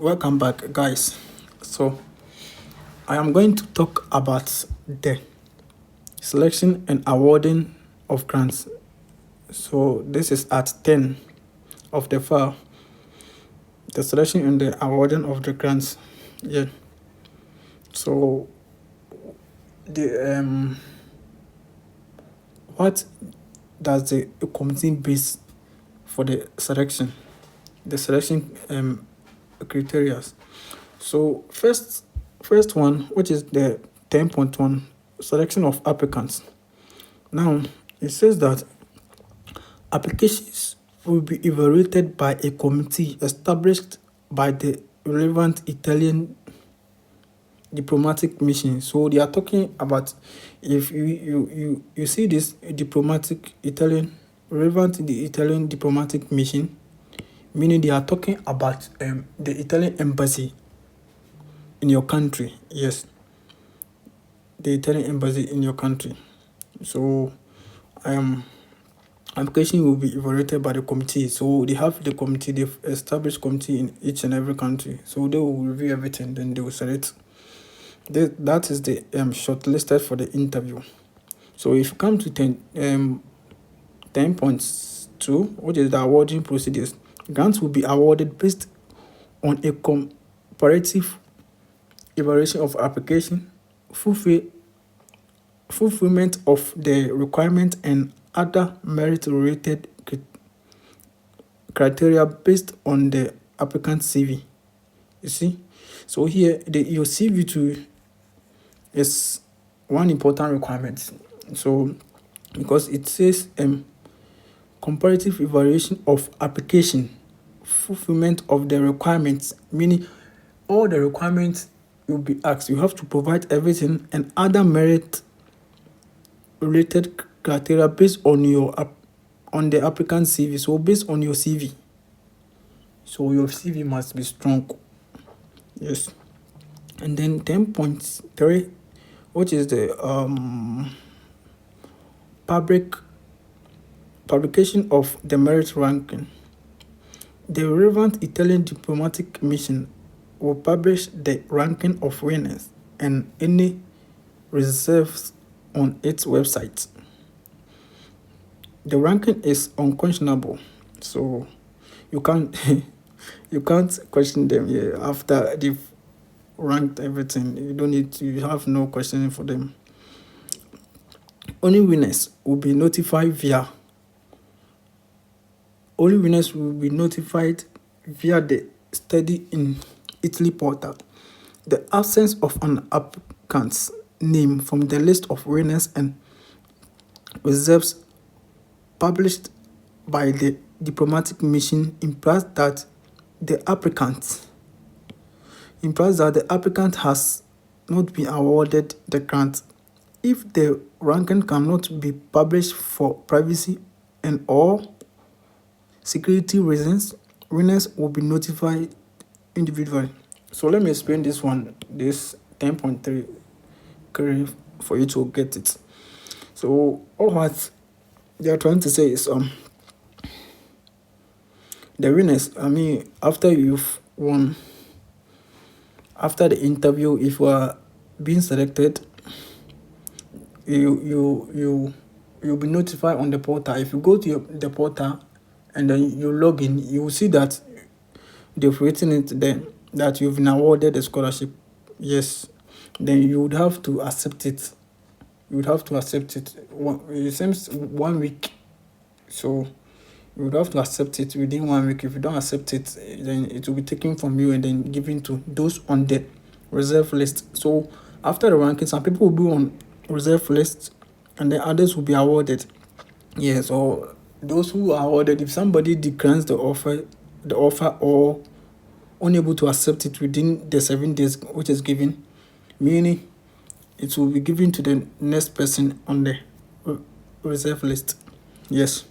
Welcome back, guys. So, I am going to talk about the selection and awarding of grants. So, this is at 10 of the file, the selection and the awarding of the grants. Yeah. So, the what does the committee base for the selection? The selection criteria. So, first one, which is the 10.1, selection of applicants. Now, it says that applications will be evaluated by a committee established by the relevant Italian diplomatic mission. So they are talking about, if you see this diplomatic Italian relevant the Italian diplomatic mission, meaning they are talking about the Italian embassy in your country. Yes, the Italian embassy in your country. So application will be evaluated by the committee. So they have the committee, they've established committee in each and every country. So they will review everything, then they will select. That is the shortlisted for the interview. So if you come to 10.2, which is the awarding procedures, grants will be awarded based on a comparative evaluation of application, fulfillment of the requirement, and other merit-related criteria based on the applicant's CV. You see, so here your CV too is one important requirement. So because it says comparative evaluation of application, fulfillment of the requirements, meaning all the requirements will be asked. You have to provide everything, and other merit related criteria based on on the applicant's CV. So based on your CV. So your CV must be strong. Yes. And then 10.3, which is the publication of the merit ranking. The relevant Italian diplomatic mission will publish the ranking of winners and any reserves on its website. The ranking is unquestionable, so you can't you can't question them here after they've ranked everything. You have no questioning for them. Only winners will be notified via the Study in Italy portal. The absence of an applicant's name from the list of winners and reserves published by the diplomatic mission implies that the applicant has not been awarded the grant. If the ranking cannot be published for privacy and or security reasons, winners will be notified individually. So let me explain this 10.3 for you to get it. So all what they are trying to say is the winners, after you've won, after the interview, if you are being selected, you'll be notified on the portal. If you go to the portal and then you log in, you will see that they've written it there that you've been awarded a scholarship. Yes, then you would have to accept it. It seems 1 week. So you would have to accept it within 1 week. If you don't accept it, then it will be taken from you and then given to those on the reserve list. So after the ranking, some people will be on reserve list and the others will be awarded. Yeah, so those who are awarded, if somebody declines the offer or unable to accept it within the 7 days which is given, meaning it will be given to the next person on the reserve list. Yes,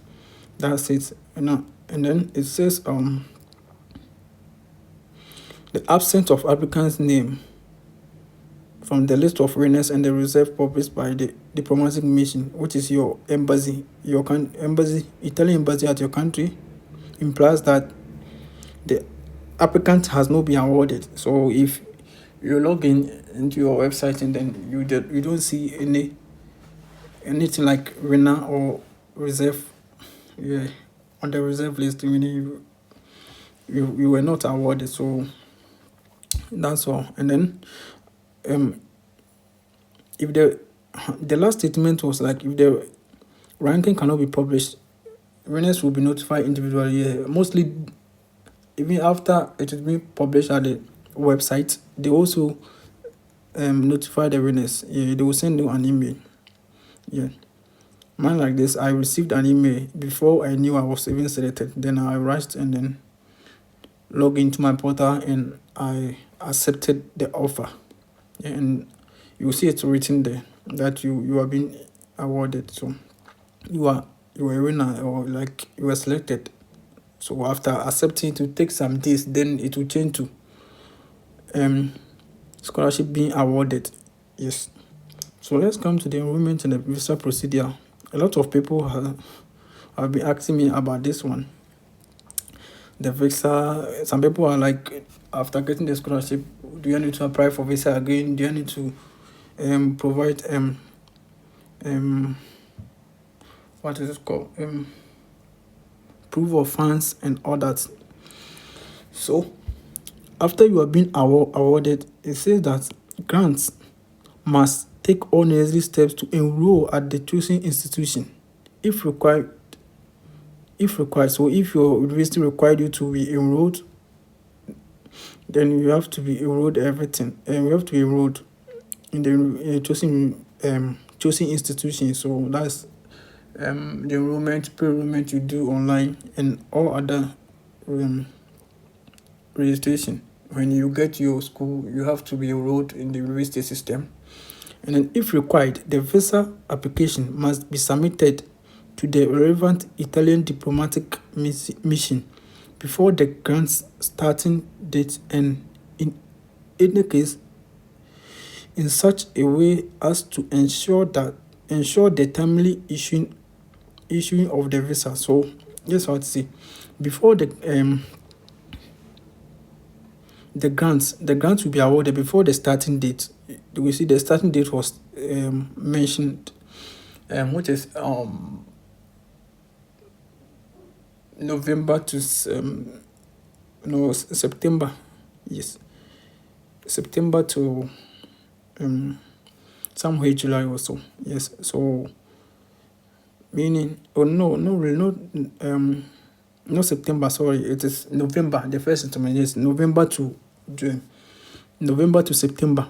that's it. And then it says the absence of applicant's name from the list of winners and the reserve published by the diplomatic mission, which is your embassy, Italian embassy at your country, implies that the applicant has not been awarded. So if you log in into your website and then you don't see anything like winner or reserve, yeah, on the reserve list, meaning you were not awarded. So that's all. And then um if the last statement was like, if the ranking cannot be published, winners will be notified individually. Yeah. Mostly, even after it is being published at the website, they also notify the winners. Yeah, they will send you an email. Yeah. Mine like this, I received an email before I knew I was even selected. Then I rushed and then logged into my portal and I accepted the offer. Yeah, and you see it written there that you are being awarded. So you are a winner, or like you were selected. So after accepting, it will take some days, then it will change to scholarship being awarded. Yes. So let's come to the enrollment and the visa procedure. A lot of people have been asking me about this one. The visa, some people are like, after getting the scholarship, do you need to apply for visa again? Do you need to provide what is it called? Proof of funds and all that. So after you have been awarded, it says that grants must take all necessary steps to enroll at the chosen institution if required. So if your university required you to be enrolled, then you have to be enrolled everything, and you have to be enrolled in the chosen institution. So that's the enrollment, pre-enrollment you do online, and all other registration. When you get to your school, you have to be enrolled in the university system. And then if required, the visa application must be submitted to the relevant Italian diplomatic mission before the grant's starting date, and in any case in such a way as to ensure the timely issuing of the visa. So that's what I say. Before the grants will be awarded before the starting date. We see the starting date was mentioned, which is November to September. Yes, September to somewhere July or so. Yes, so meaning, no September, sorry, it is November. The first installment is November to June, November to September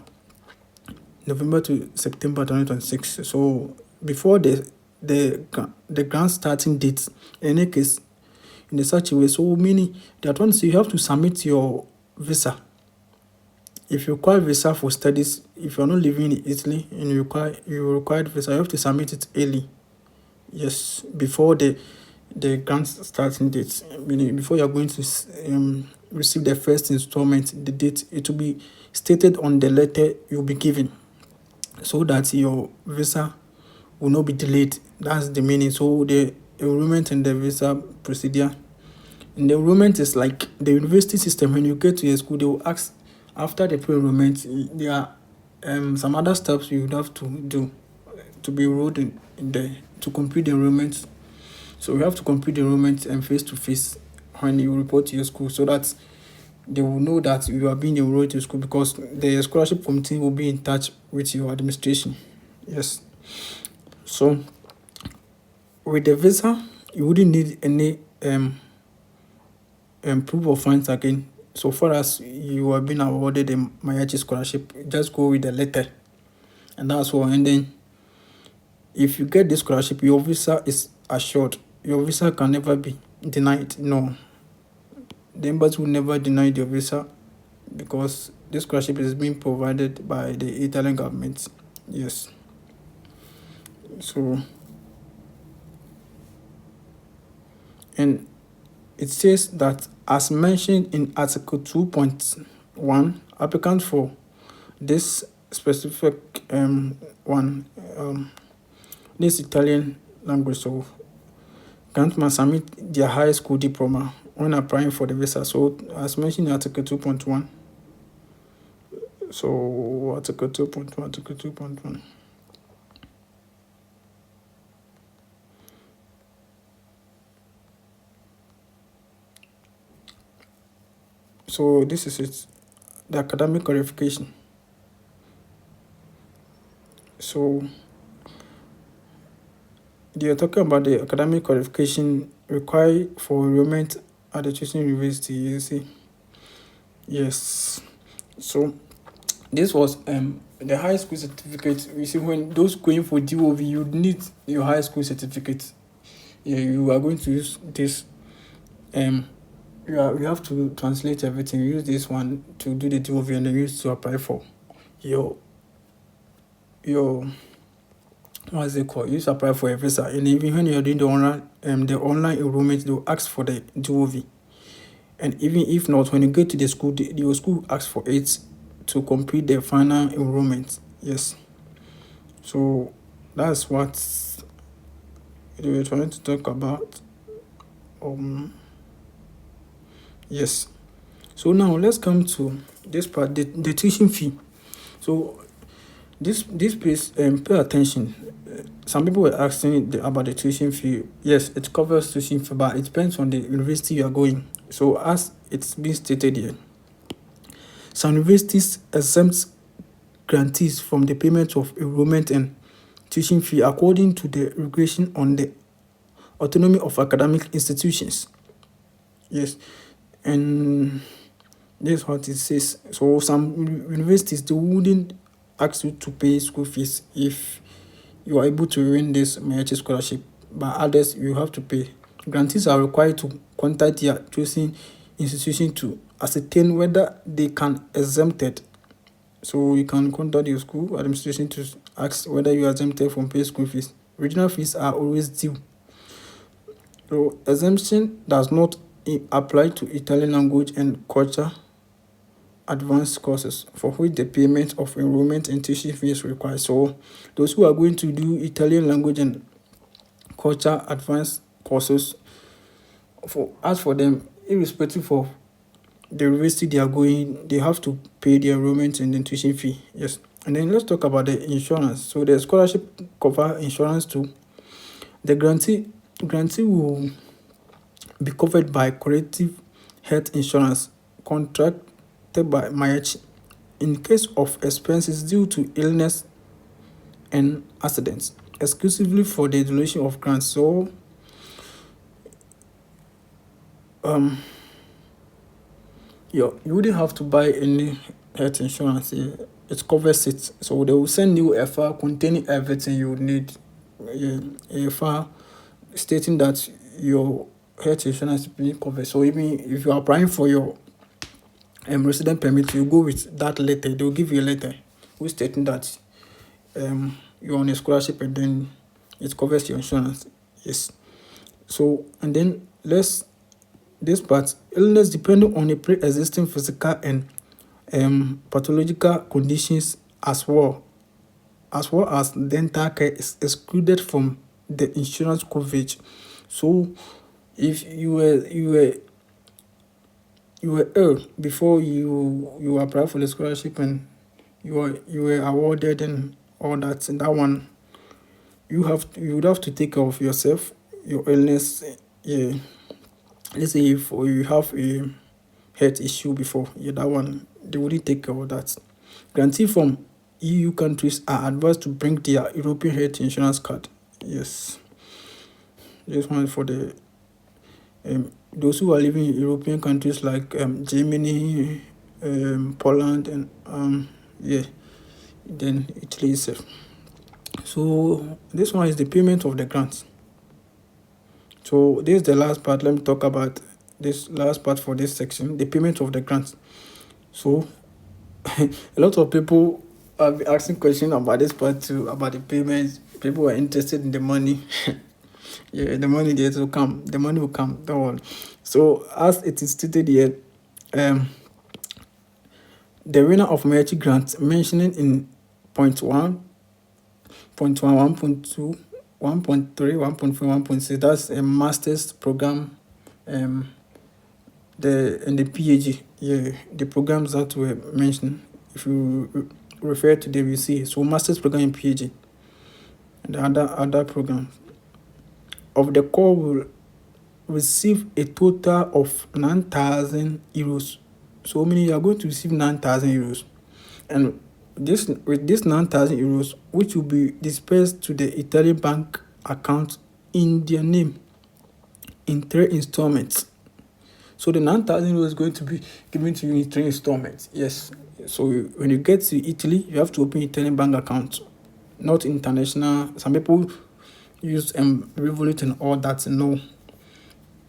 2026. So before the grant starting date, in any case, in such a way, so meaning that once you have to submit your visa. If you require visa for studies, if you're not living in Italy and you require visa, you have to submit it early. Yes, before the grant starting date, meaning before you're going to receive the first installment, the date, it will be stated on the letter you'll be given, so that your visa will not be delayed. That's the meaning. So the enrollment and the visa procedure. And the enrollment is like the university system. When you get to your school, they will ask, after the pre-enrollment, there are some other steps you would have to do to be enrolled to complete the enrollment. So you have to complete the enrollment and face-to-face when you report to your school, so that they will know that you are being enrolled to school, because the scholarship committee will be in touch with your administration. Yes. So with the visa, you wouldn't need any proof of funds again. So far as you have been awarded a MAECI scholarship, just go with the letter, and that's all. And then if you get this scholarship, your visa is assured. Your visa can never be denied. No, the embassy will never deny your visa, because this scholarship is being provided by the Italian government. Yes. So, and it says that, as mentioned in Article 2.1, applicants for this specific this Italian language, so grant must submit their high school diploma when applying for the visa. So as mentioned in Article 2.1. So Article 2.1, Article 2.1. So this is it, the academic qualification. So they are talking about the academic qualification required for enrollment at the chosen university. You see, yes. So this was the high school certificate. You see, when those going for DOV, you need your high school certificate. Yeah, you are going to use this. You have to translate everything. Use this one to do the DOV, and then use to apply for your what's it called? You apply for a visa, and even when you're doing the online enrollment, they'll ask for the DOV. And even if not, when you get to the school, your school asks for it to complete the final enrollment. Yes. So that's what we were trying to talk about. Yes. So now let's come to this part, the tuition fee. So this place, pay attention. Some people were asking about the tuition fee. Yes, it covers tuition fee, but it depends on the university you are going. So as it's been stated here, some universities exempt grantees from the payment of enrollment and tuition fee according to the regulation on the autonomy of academic institutions. Yes, and this is what it says. So some universities, they wouldn't ask you to pay school fees if you are able to win this MAECI scholarship, but others you have to pay. Grantees are required to contact their choosing institution to ascertain whether they can exempt it. So you can contact your school administration to ask whether you are exempted from paying school fees. Regional fees are always due. So exemption does not apply to Italian language and culture advanced courses for which the payment of enrollment and tuition fees is required. So those who are going to do Italian language and culture advanced courses, as for them, irrespective of the university they are going, they have to pay the enrollment and the tuition fee. Yes. And then let's talk about the insurance. So the scholarship cover insurance too. The grantee will be covered by collective health insurance contracted by MAECI in case of expenses due to illness and accidents, exclusively for the duration of grants. So you wouldn't have to buy any health insurance. It covers it. So they will send you a file containing everything you need. A file stating that your health insurance is being covered. So even if you are applying for your resident permit, you go with that letter. They will give you a letter which stating that you're on a scholarship, and then it covers your insurance. Yes. So and then this part, illness depending on a pre-existing physical and pathological conditions as well as dental care is excluded from the insurance coverage. So if you were ill before you apply for the scholarship and you were awarded and all that, and that one you would have to take care of yourself, your illness. Yeah. Let's say if you have a health issue before, that one they wouldn't take care of that. Grantee from EU countries are advised to bring their European health insurance card. Yes. This one for the those who are living in European countries like Germany, Poland, and then Italy itself. So this one is the payment of the grants. So this is the last part. Let me talk about this last part for this section, the payment of the grants. So a lot of people have been asking questions about this part too, about the payments. People are interested in the money. Yeah, the money there will come. The money will come. Don't worry. So as it is stated here, the winner of MAECI grant mentioning in point 1, point 1, 1.2, 1.3, 1.4, 1.6, that's a master's program the PhD, yeah, the programs that were mentioned. If you refer to them, you see. So master's program and PhD and the other programs of the core will receive a total of 9,000 euros. So meaning you are going to receive 9,000 euros, and this 9,000 euros, which will be dispersed to the Italian bank account in their name in 3 installments. So the 9,000 euros is going to be given to you in 3 installments. Yes. So when you get to Italy, you have to open Italian bank account, not international. Some people use Revolut and all that. No,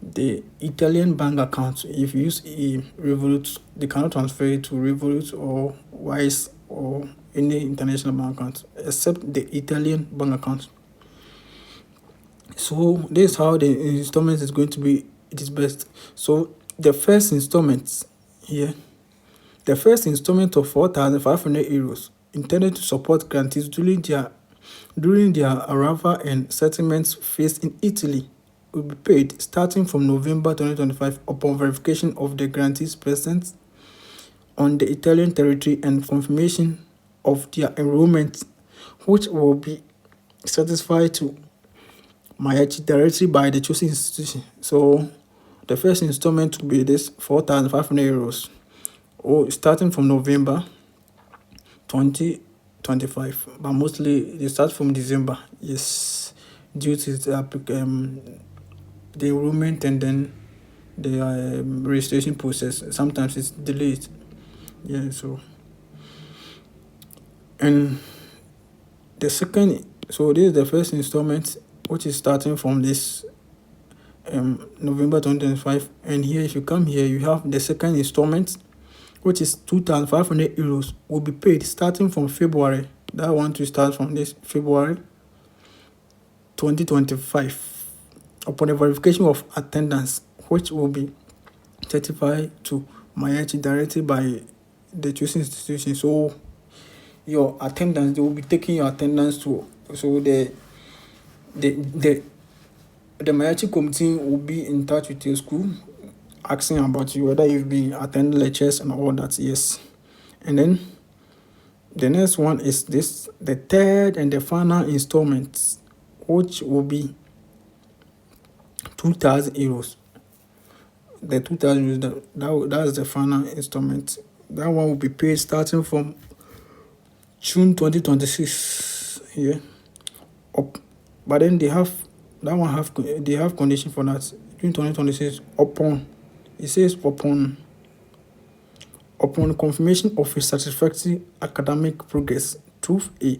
the Italian bank account. If you use a Revolut, they cannot transfer it to Revolut or Wise or any international bank account except the Italian bank account. So this is how the installment is going to be. It is best. So the first installment here, the first installment of 4,500 euros intended to support grantees during their arrival and settlements phase in Italy will be paid starting from November 2025 upon verification of the grantees presence on the Italian territory and confirmation of their enrollment, which will be satisfied to MAECI directly by the chosen institution. So the first installment will be this 4,500 euros, starting from November 2025, but mostly they start from December. Yes, due to the enrollment and then the registration process. Sometimes it's delayed. Yeah, so and the second, so this is the first installment, which is starting from this November 2025, and here if you come here, you have the second installment, which is 2,500 euros, will be paid starting from February. That one to start from this February 2025 upon the verification of attendance, which will be certified to MAECI directly by the chosen institution. So your attendance, they will be taking your attendance to, so the MAECI committee will be in touch with your school, asking about you, whether you've been attending lectures and all that. Yes. And then the next one is this, the third and the final installment, which will be 2,000 euros. The 2,000 euros, that is the final installment. That one will be paid starting from June 2026. Yeah. But then they have condition for that. June 2026 upon, it says upon confirmation of a satisfactory academic progress through a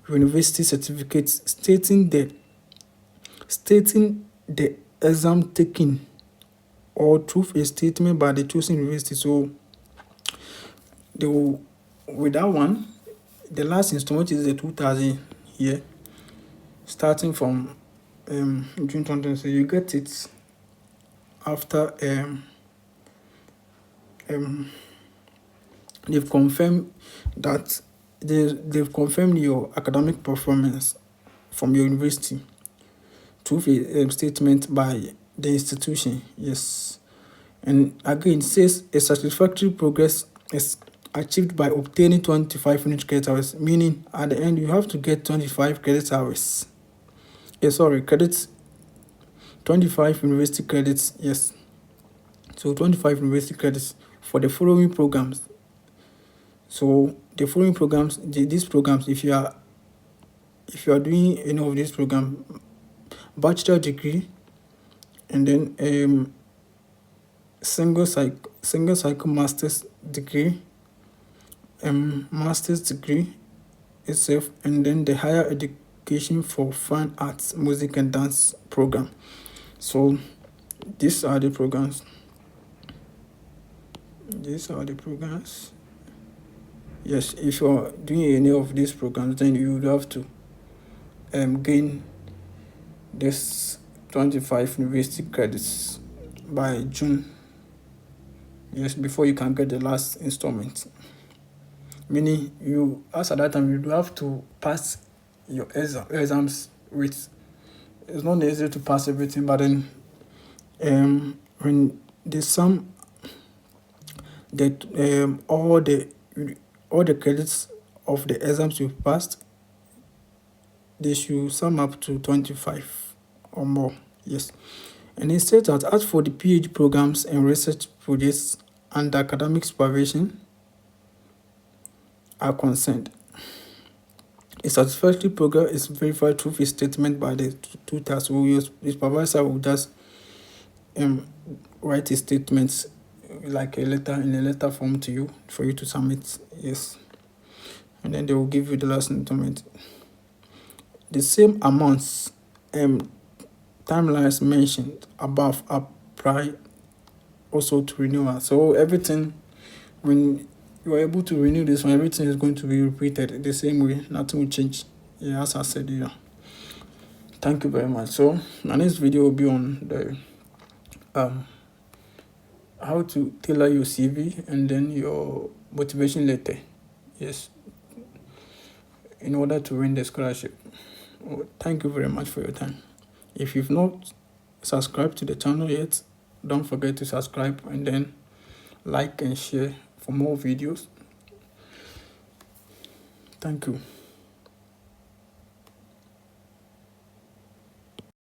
university certificate stating the exam taken, or through a statement by the chosen university. So they will, with that one, the last installment is the 2,000 here, starting from June 2020. So you get it after they've confirmed that they've confirmed your academic performance from your university through a statement by the institution. Yes. And again, it says a satisfactory progress is achieved by obtaining 25 unit credit hours, meaning at the end you have to get 25 credit hours. Credits, 25 university credits. Yes. So 25 university credits for the following programs. So the following programs, these programs, if you are doing any of these programs, bachelor degree, and then single cycle master's degree, master's degree itself, and then the higher education for fine arts, music and dance program. So these are the programs. Yes, if you are doing any of these programs, then you would have to gain this 25 university credits by June. Yes, before you can get the last installment. Meaning you, as at that time, you do have to pass your exams with. It's not necessary to pass everything, but then when the sum that all the credits of the exams you passed, they should sum up to 25 or more. Yes. And it says that as for the PhD programs and research projects under academic supervision are concerned, a satisfactory program is verified through a statement by the tutor. So your supervisor will just write a statement like a letter in a letter form to you for you to submit. Yes. And then they will give you the last installment. The same amounts timelines mentioned above apply also to renewal. So everything, when you are able to renew this one, everything is going to be repeated the same way. Nothing will change. Yeah, as I said, yeah. Thank you very much. So my next video will be on the how to tailor your CV and then your motivation letter. Yes, in order to win the scholarship. Thank you very much for your time. If you've not subscribed to the channel yet, don't forget to subscribe and then like and share for more videos. Thank you.